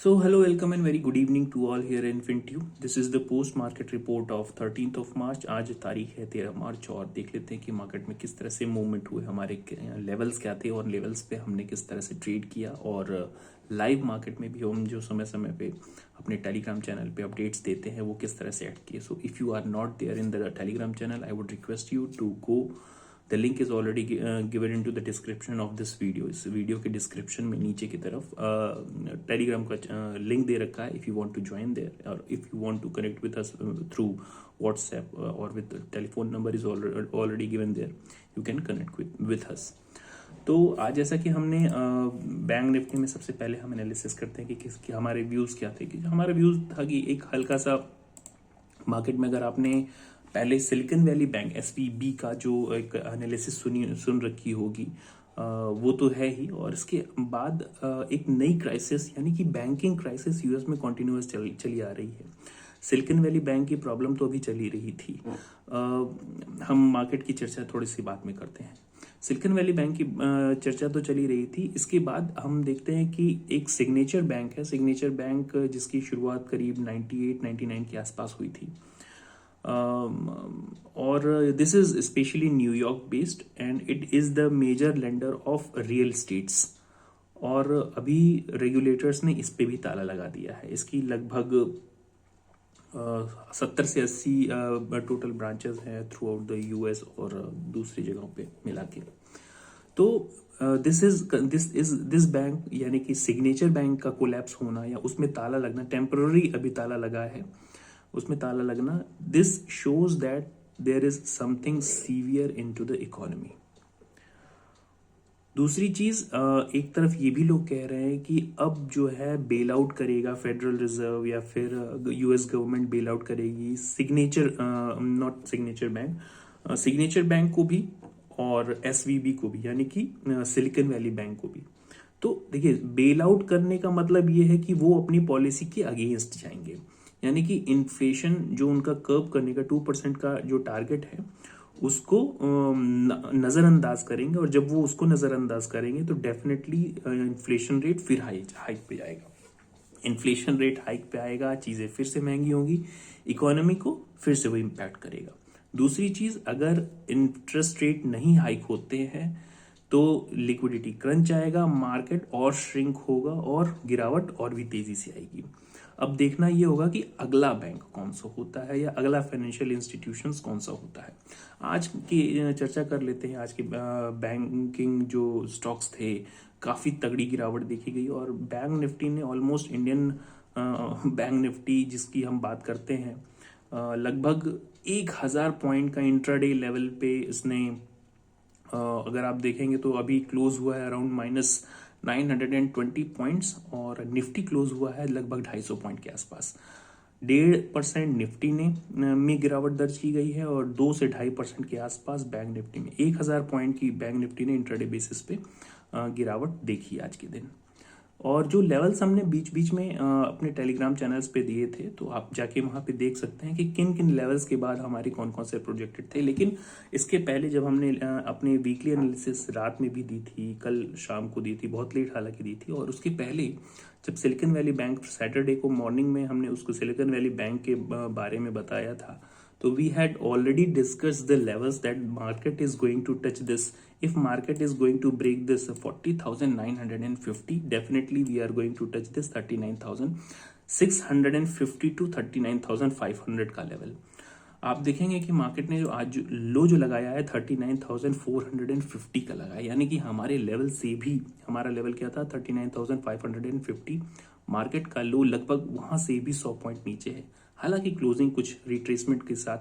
So hello, welcome and very good evening to all here in FinTube. This is the post market report of 13th of March. आज तारीख है 13 मार्च और देख लेते हैं कि मार्केट में किस तरह से मूवमेंट हुए, हमारे लेवल्स क्या थे और लेवल्स पे हमने किस तरह से ट्रेड किया। और लाइव मार्केट में भी हम जो समय समय पे अपने टेलीग्राम चैनल पे अपडेट्स देते हैं वो किस तरह से ऐड किए। So if you are not there in the Telegram channel, I would request you to go. The link is already given in to the description of this video. इस video के description में नीचे की तरफ Telegram का link दे रखा है। If you want to join there or if you want to connect with us through WhatsApp or with telephone number is already given there, you can connect with us. तो आज जैसा कि हमने bank Nifty में सबसे पहले हम analysis करते हैं कि हमारे व्यूज़ क्या थे। कि हमारा व्यूज़ था कि एक हल्का सा मार्केट में, अगर आपने पहले सिलिकॉन वैली बैंक SVB का जो एक एनालिसिस सुन रखी होगी, वो तो है ही। और इसके बाद एक नई क्राइसिस यानी कि बैंकिंग क्राइसिस यूएस में कॉन्टिन्यूस चली आ रही है। सिलिकॉन वैली बैंक की प्रॉब्लम तो अभी चली रही थी। हम मार्केट की चर्चा थोड़ी सी बाद में करते हैं। सिलिकॉन वैली बैंक की चर्चा तो चली रही थी। इसके बाद हम देखते हैं कि एक सिग्नेचर बैंक है, सिग्नेचर बैंक जिसकी शुरुआत करीब 98-99 के आसपास हुई थी। और this is specially New York based and it is the major lender of real states. और अभी रेगुलेटर्स ने इस पे भी ताला लगा दिया है। इसकी लगभग 70 से 80 टोटल ब्रांचेस हैं थ्रू आउट द यूएस और दूसरी जगहों पे मिला के। तो दिस बैंक यानी कि सिग्नेचर बैंक का कोलैप्स होना या उसमें ताला लगना, टेम्पररी अभी ताला लगा है, उसमें ताला लगना, this shows that there is something severe into the economy. दूसरी चीज, एक तरफ ये भी लोग कह रहे हैं कि अब जो है बेल आउट करेगा फेडरल रिजर्व या फिर यूएस गवर्नमेंट बेल आउट करेगी सिग्नेचर बैंक को भी और SVB को भी, यानी कि सिलिकॉन वैली बैंक को भी। तो देखिए, बेल आउट करने का मतलब ये है कि वो अपनी पॉलिसी के अगेंस्ट जाएंगे, यानी कि इन्फ्लेशन जो उनका कर्व करने का 2% का जो टारगेट है उसको नजरअंदाज करेंगे। और जब वो उसको नजरअंदाज करेंगे तो डेफिनेटली इन्फ्लेशन रेट फिर हाइक पे जाएगा। इन्फ्लेशन रेट हाइक पे आएगा, चीजें फिर से महंगी होंगी, इकोनॉमी को फिर से वो इम्पैक्ट करेगा। दूसरी चीज, अगर इंटरेस्ट रेट नहीं हाइक होते हैं तो लिक्विडिटी क्रंच आएगा, मार्केट और श्रिंक होगा और गिरावट और भी तेजी से आएगी। अब देखना ये होगा कि अगला बैंक कौन सा होता है या अगला फाइनेंशियल इंस्टीट्यूशंस कौन सा होता है। आज की चर्चा कर लेते हैं। आज के बैंकिंग जो स्टॉक्स थे, काफ़ी तगड़ी गिरावट देखी गई और बैंक निफ्टी ने ऑलमोस्ट इंडियन बैंक निफ्टी जिसकी हम बात करते हैं, लगभग 1000 पॉइंट का इंट्राडे लेवल पे इसने, अगर आप देखेंगे तो अभी क्लोज हुआ है अराउंड -920 पॉइंट्स और निफ्टी क्लोज हुआ है लगभग 250 पॉइंट के आसपास। 1.5% निफ्टी में गिरावट दर्ज की गई है और 2 से 2.5% के आसपास बैंक निफ्टी में। 1000 पॉइंट की बैंक निफ्टी ने इंट्राडे बेसिस पे गिरावट देखी आज के दिन। और जो लेवल्स हमने बीच बीच में अपने टेलीग्राम चैनल्स पे दिए थे, तो आप जाके वहाँ पे देख सकते हैं कि किन किन लेवल्स के बाद हमारे कौन कौन से प्रोजेक्टेड थे। लेकिन इसके पहले जब हमने अपने वीकली एनालिसिस रात में भी दी थी, कल शाम को दी थी, बहुत लेट हालांकि दी थी। और उसके पहले जब सिलिकॉन वैली बैंक सैटरडे को मॉर्निंग में हमने उसको सिलिकॉन वैली बैंक के बारे में बताया था, तो we had already discussed the levels that market is going to touch this. If market is going to break this 40,950, definitely we are going to touch this 39,650 to 39,500 का level. आप देखेंगे कि मार्केट ने जो आज लो जो लगाया है 39,450 का लगाया, यानी कि हमारे लेवल से भी, हमारा लेवल क्या था 39,550, मार्केट का लो लगभग वहां से भी 100 पॉइंट नीचे है। हालांकि क्लोजिंग कुछ रिट्रेसमेंट के साथ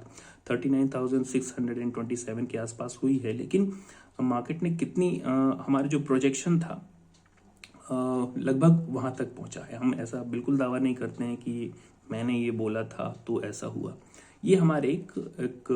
39,627 के आसपास हुई है, लेकिन मार्केट ने कितनी हमारा जो प्रोजेक्शन था लगभग वहां तक पहुंचा है। हम ऐसा बिल्कुल दावा नहीं करते हैं कि मैंने ये बोला था तो ऐसा हुआ। ये हमारे एक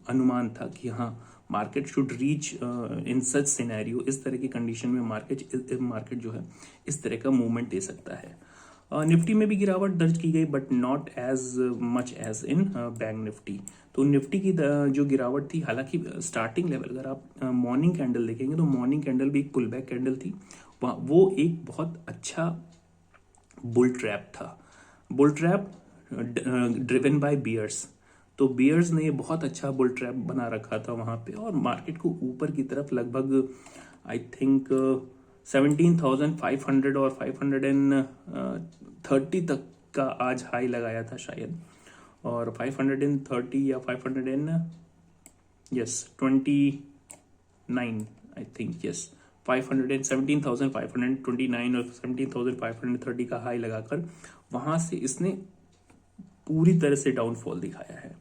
अनुमान था कि हाँ, market should reach in such scenario, इस तरह की कंडीशन में मार्केट जो है इस तरह का मूवमेंट दे सकता है। निफ्टी में भी गिरावट दर्ज की गई but not as much as in bank Nifty. तो निफ्टी की जो गिरावट थी, हालांकि स्टार्टिंग लेवल अगर आप मॉर्निंग कैंडल देखेंगे तो मॉर्निंग कैंडल भी एक पुल बैक कैंडल थी, वो एक बहुत अच्छा बुल ट्रैप था। Bull trap driven by bears. तो बियर्स ने बहुत अच्छा बुल ट्रैप बना रखा था वहां पे, और मार्केट को ऊपर की तरफ लगभग आई थिंक 17,500 और 530 तक का आज हाई लगाया था शायद, और 530 या 529 आई थिंक, यस 17,529 और 17,530 का हाई लगाकर वहां से इसने पूरी तरह से डाउनफॉल दिखाया है।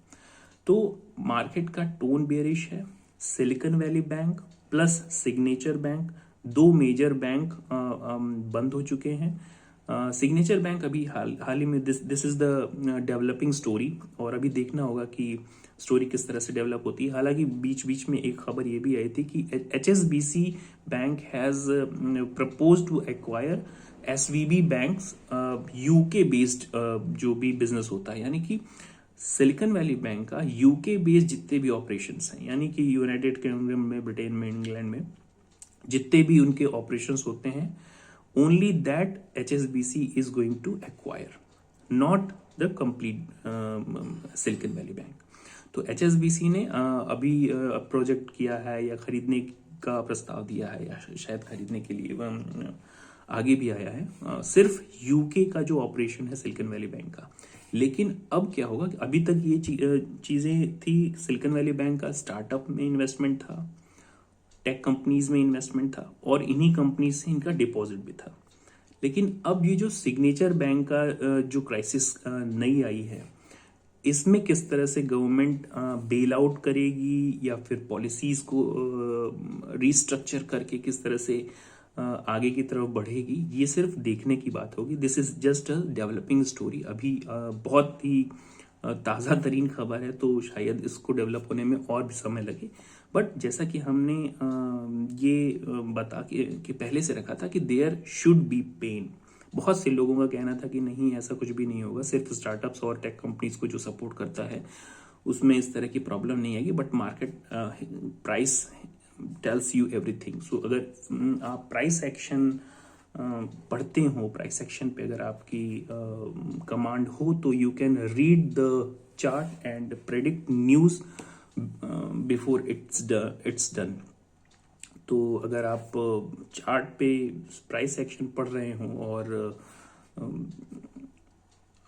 तो मार्केट का टोन बेयरिश है। Silicon Valley bank plus signature bank, दो मेजर बैंक बंद हो चुके हैं। सिग्नेचर बैंक अभी हाल ही में this is the developing story, और अभी देखना होगा कि स्टोरी किस तरह से डेवलप होती है। हालांकि बीच बीच में एक खबर ये भी आई थी कि HSBC bank has propose to acquire SVB banks, UK based जो भी बिजनेस होता है, यानी कि सिलिकॉन वैली बैंक का यूके बेस्ड जितने भी ऑपरेशंस हैं, यानी कि यूनाइटेड किंगडम में, ब्रिटेन में, इंग्लैंड में जितने भी उनके ऑपरेशंस होते हैं, only that HSBC is going to acquire, not the complete Silicon Valley bank. तो HSBC ने अभी प्रोजेक्ट किया है या खरीदने का प्रस्ताव दिया है, या शायद खरीदने के लिए आगे भी आया है, सिर्फ यूके का जो ऑपरेशन है सिलिकॉन वैली बैंक का। लेकिन अब क्या होगा कि अभी तक ये चीजें थी, सिलिकॉन वैली बैंक का स्टार्टअप में इन्वेस्टमेंट था, टेक कंपनीज में इन्वेस्टमेंट था, और इन्हीं कंपनीज से इनका डिपॉजिट भी था। लेकिन अब ये जो सिग्नेचर बैंक का जो क्राइसिस नई आई है, इसमें किस तरह से गवर्नमेंट बेल आउट करेगी या फिर पॉलिसीज को रिस्ट्रक्चर करके किस तरह से आगे की तरफ बढ़ेगी, ये सिर्फ देखने की बात होगी। This is just a developing story. अभी बहुत ही ताज़ा तरीन खबर है, तो शायद इसको डेवलप होने में और भी समय लगे। बट जैसा कि हमने ये बता के पहले से रखा था कि देयर शुड बी पेन। बहुत से लोगों का कहना था कि नहीं, ऐसा कुछ भी नहीं होगा, सिर्फ स्टार्टअप्स और टेक कंपनीज को जो सपोर्ट करता है उसमें इस तरह की प्रॉब्लम नहीं आएगी। But market price tells you everything. So अगर आप प्राइस एक्शन पढ़ते हो, प्राइस एक्शन पे अगर आपकी कमांड हो, तो you can read the chart and predict news before it's done. तो अगर आप चार्ट पे प्राइस एक्शन पढ़ रहे हो और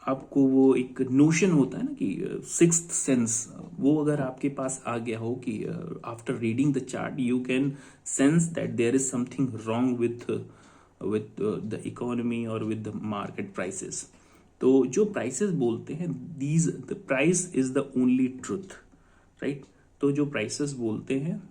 आपको वो एक नोशन होता है ना कि सिक्स्थ सेंस, वो अगर आपके पास आ गया हो कि after reading the chart you can sense that there is something wrong with the economy और विद द मार्केट प्राइसेस, तो जो प्राइसेस बोलते हैं, the price is the only truth, right. तो जो प्राइसेस बोलते हैं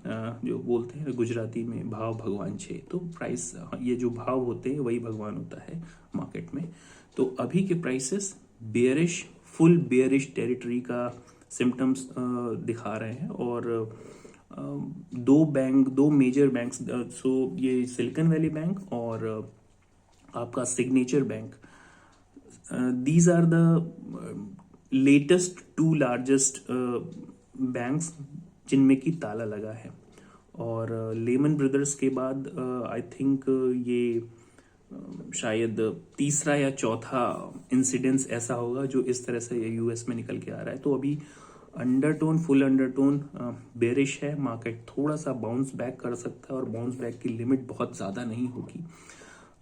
गुजराती में भाव भगवान छे, तो प्राइस, ये जो भाव होते हैं वही भगवान होता है मार्केट में। तो अभी के prices bearish, full bearish territory का सिम्टम्स दिखा रहे हैं, और दो मेजर बैंक्स, सो ये सिलिकॉन वैली बैंक और आपका signature bank, these are the latest two largest banks जिनमें की ताला लगा है। और लेमन ब्रदर्स के बाद आई थिंक ये शायद तीसरा या चौथा इंसिडेंस ऐसा होगा जो इस तरह से यूएस में निकल के आ रहा है। तो अभी फुल अंडरटोन बेरिश है, मार्केट थोड़ा सा बाउंस बैक कर सकता है, और बाउंस बैक की लिमिट बहुत ज़्यादा नहीं होगी।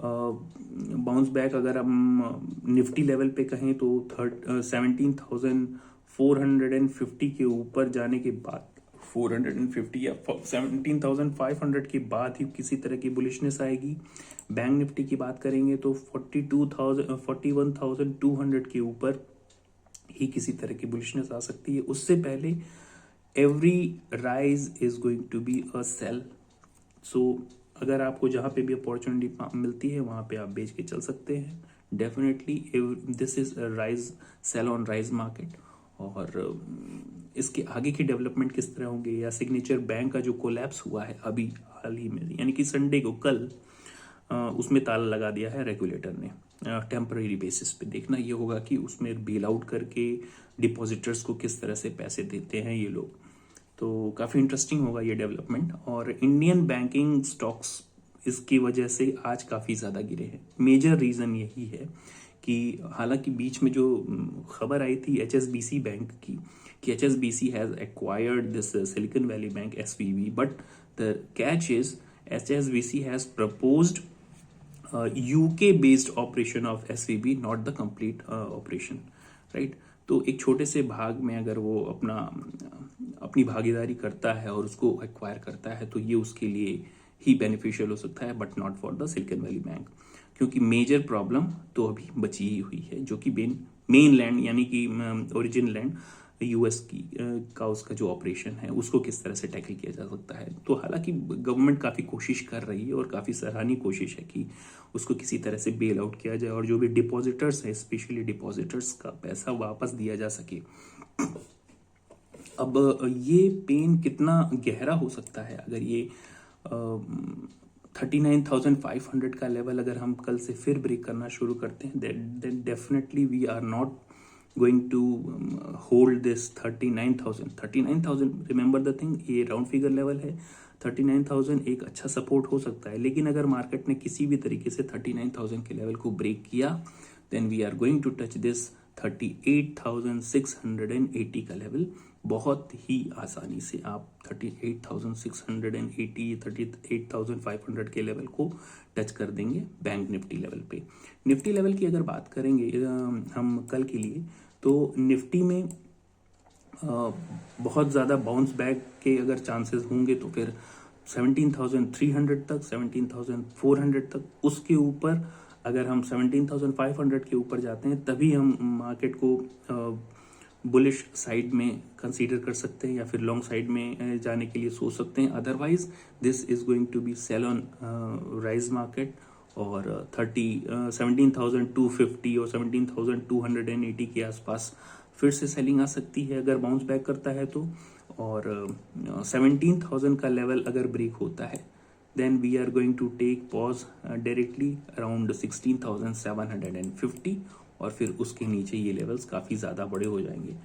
बाउंस बैक अगर हम निफ्टी लेवल पे कहें तो 17,450 के ऊपर जाने के बाद, 450 या 17,500 के बाद ही किसी तरह की बुलिशनेस आएगी। बैंक निफ्टी की बात करेंगे तो 41,200 के ऊपर ही किसी तरह की बुलिशनेस आ सकती है। उससे पहले every rise is going to be a sale. So अगर आपको जहां पे भी अपॉर्चुनिटी मिलती है वहां पे आप बेच के चल सकते हैं। Definitely this is rise, sell on rise market. और इसके आगे की डेवलपमेंट किस तरह होंगे, या सिग्नेचर बैंक का जो कोलैप्स हुआ है अभी हाल ही में, यानी कि संडे को, कल, उसमें ताला लगा दिया है रेगुलेटर ने टेम्पररी बेसिस पे। देखना ये होगा कि उसमें बेल आउट करके डिपॉजिटर्स को किस तरह से पैसे देते हैं ये लोग। तो काफ़ी इंटरेस्टिंग होगा ये डेवलपमेंट। और इंडियन बैंकिंग स्टॉक्स इसकी वजह से आज काफ़ी ज़्यादा गिरे हैं। मेजर रीज़न यही है कि हालांकि बीच में जो खबर आई थी HSBC बैंक की कि HSBC has acquired this silicon Valley bank SVB, but the catch is HSBC has proposed UK based operation of SVB, not the complete operation, right. तो एक छोटे से भाग में अगर वो अपनी भागीदारी करता है और उसको एक्वायर करता है तो ये उसके लिए ही बेनिफिशियल हो सकता है, but not for the silicon Valley bank, क्योंकि मेजर प्रॉब्लम तो अभी बची ही हुई है, जो कि मेन लैंड यानी कि ओरिजिन लैंड US की का उसका जो ऑपरेशन है उसको किस तरह से टैकल किया जा सकता है। तो हालांकि गवर्नमेंट काफ़ी कोशिश कर रही है और काफ़ी सराहनीय कोशिश है कि उसको किसी तरह से बेल आउट किया जाए और जो भी डिपॉजिटर्स है, स्पेशली डिपॉजिटर्स का पैसा वापस दिया जा सके। अब ये पेन कितना गहरा हो सकता है अगर ये 39,500 का लेवल अगर हम कल से फिर ब्रेक करना शुरू करते हैं, then definitely we are not going to hold this 39,000 remember the thing, ये राउंड फिगर लेवल है। 39,000 एक अच्छा सपोर्ट हो सकता है, लेकिन अगर मार्केट ने किसी भी तरीके से 39,000 के लेवल को ब्रेक किया then we are going to touch this 38,680 का लेवल बहुत ही आसानी से। आप 38,680 38,500 के लेवल को टच कर देंगे बैंक निफ्टी लेवल पे। निफ्टी लेवल की अगर बात करेंगे हम कल के लिए, तो निफ्टी में बहुत ज़्यादा बाउंस बैक के अगर चांसेस होंगे तो फिर 17,300 तक, 17,400 तक, उसके ऊपर अगर हम 17,500 के ऊपर जाते हैं तभी हम मार्केट को बुलिश साइड में कंसीडर कर सकते हैं या फिर लॉन्ग साइड में जाने के लिए सोच सकते हैं। Otherwise this is going to be sell on rise market, और 17,250 और 17,280 के आसपास फिर से सेलिंग आ सकती है अगर बाउंस बैक करता है तो। और 17,000 का लेवल अगर ब्रेक होता है then we are going to take pause directly around 16,750, और फिर उसके नीचे ये लेवल्स काफ़ी ज़्यादा बड़े हो जाएंगे।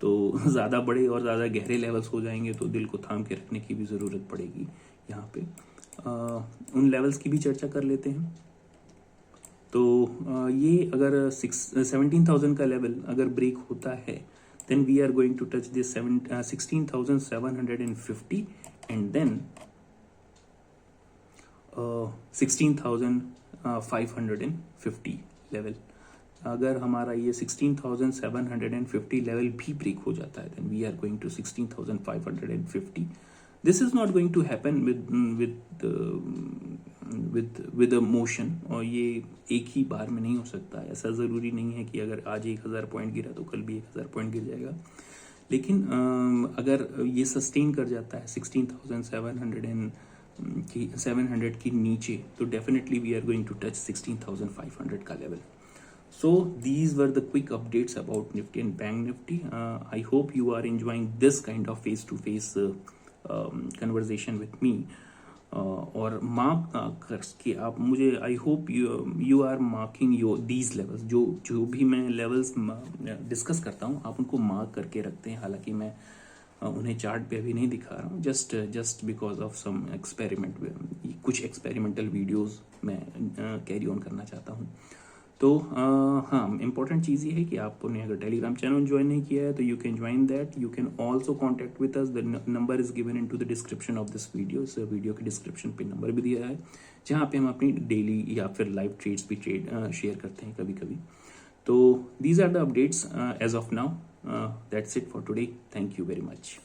तो ज़्यादा बड़े और ज़्यादा गहरे लेवल्स हो जाएंगे तो दिल को थाम के रखने की भी ज़रूरत पड़ेगी। यहाँ पे उन लेवल्स की भी चर्चा कर लेते हैं। तो ये अगर 17,000 का लेवल अगर ब्रेक होता है then we are going to touch this 16,750 and then 16,550 level. अगर हमारा ये 16,750 लेवल भी ब्रेक हो जाता है then we are going to 16,550. This is not going to happen with a motion, और ये एक ही बार में नहीं हो सकता। ऐसा ज़रूरी नहीं है कि अगर आज 1,000 पॉइंट गिरा तो कल भी 1,000 पॉइंट गिर जाएगा, लेकिन अगर ये सस्टेन कर जाता है 16,700 की नीचे तो definitely we are going to touch 16,500 का level. So these were the quick updates about Nifty and Bank Nifty. I hope you are enjoying this kind of face-to-face conversation with me. और mark करके आप मुझे, I hope you are marking these levels, जो भी मैं levels discuss करता हूँ आप उनको मार्क करके रखते हैं। हालांकि मैं उन्हें चार्ट पे अभी नहीं दिखा रहा हूँ, just because of some experiment, कुछ एक्सपेरिमेंटल वीडियोस मैं कैरी ऑन करना चाहता हूँ। तो हाँ, इम्पॉर्टेंट चीज़ ये है कि आपने अगर टेलीग्राम चैनल ज्वाइन नहीं किया है तो you can join that. You can also contact with us, the number is given in to the description of this video. इस वीडियो के डिस्क्रिप्शन पे नंबर भी दिया है जहाँ पे हम अपनी डेली या फिर लाइव ट्रेड्स भी शेयर करते हैं कभी कभी। तो these are the updates as of now. That's it for today. Thank you very much.